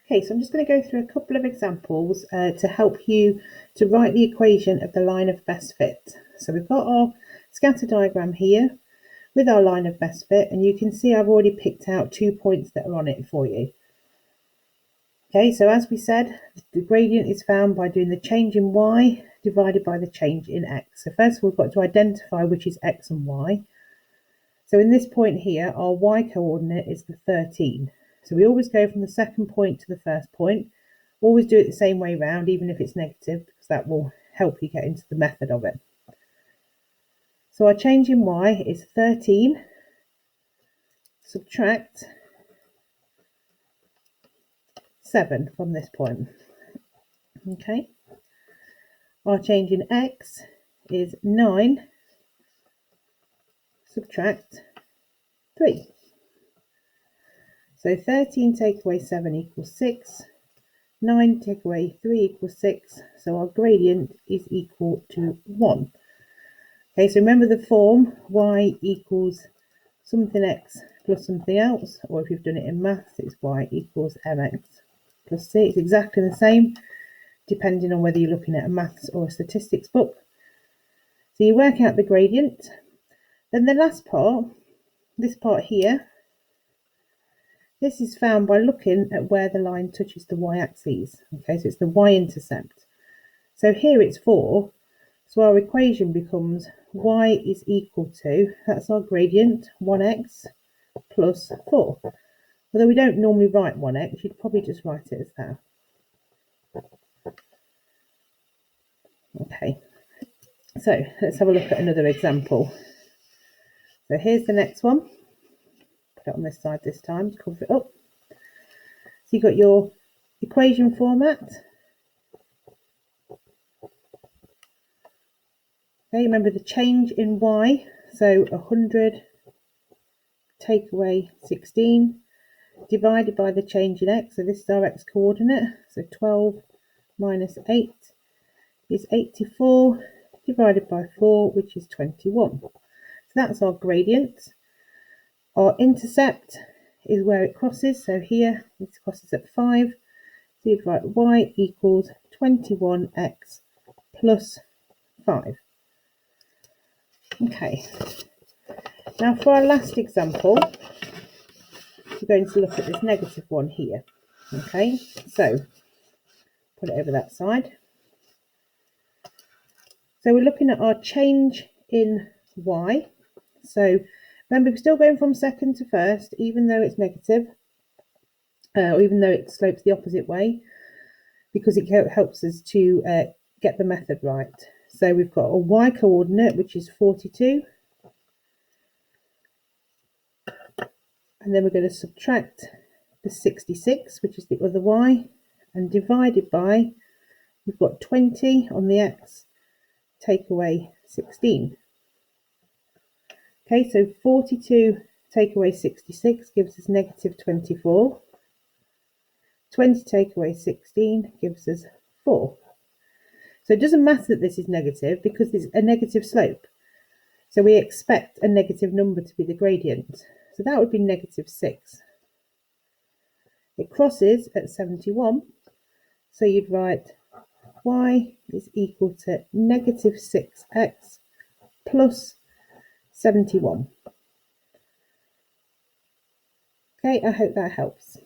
Okay, so I'm just going to go through a couple of examples to help you to write the equation of the line of best fit. So we've got our scatter diagram here with our line of best fit, and you can see I've already picked out 2 points that are on it for you. Okay, so as we said, the gradient is found by doing the change in y divided by the change in x. So first of all, we've got to identify which is x and y. So in this point here, our y coordinate is the 13. So we always go from the second point to the first point. Always do it the same way round, even if it's negative, because that will help you get into the method of it. So our change in y is 13, subtract 7 from this point. Okay. Our change in x is 9, subtract 3. So 13 take away 7 equals 6. 9 take away 3 equals 6. So our gradient is equal to 1. Okay, so remember the form y equals something x plus something else, or if you've done it in maths, it's y equals mx plus c. It's exactly the same, depending on whether you're looking at a maths or a statistics book. So you work out the gradient. Then the last part, this part here, this is found by looking at where the line touches the y-axis. Okay, so it's the y-intercept. So here it's 4. So our equation becomes y is equal to, that's our gradient, 1x plus 4. Although we don't normally write 1x, you'd probably just write it as that. Okay, so let's have a look at another example. So here's the next one. Put it on this side this time to cover it up. So you've got your equation format. Okay, remember the change in y. So 100 take away 16 divided by the change in x. So this is our x coordinate. So 12 minus 8 is 84 divided by 4, which is 21. So that's our gradient. Our intercept is where it crosses. So here it crosses at 5. So you'd write y equals 21x plus 5. Okay. Now for our last example, we're going to look at this negative one here. Okay, so put it over that side. So we're looking at our change in y. So remember, we're still going from second to first, even though it's negative, or even though it slopes the opposite way, because it helps us to get the method right. So we've got a y coordinate, which is 42. And then we're going to subtract the 66, which is the other y, and divided by, we've got 20 on the x, take away 16. Okay, so 42 take away 66 gives us negative 24. 20 take away 16 gives us 4. So it doesn't matter that this is negative because it's a negative slope. So we expect a negative number to be the gradient. So that would be negative 6. It crosses at 71. So you'd write y is equal to negative 6x plus 71. Okay, I hope that helps.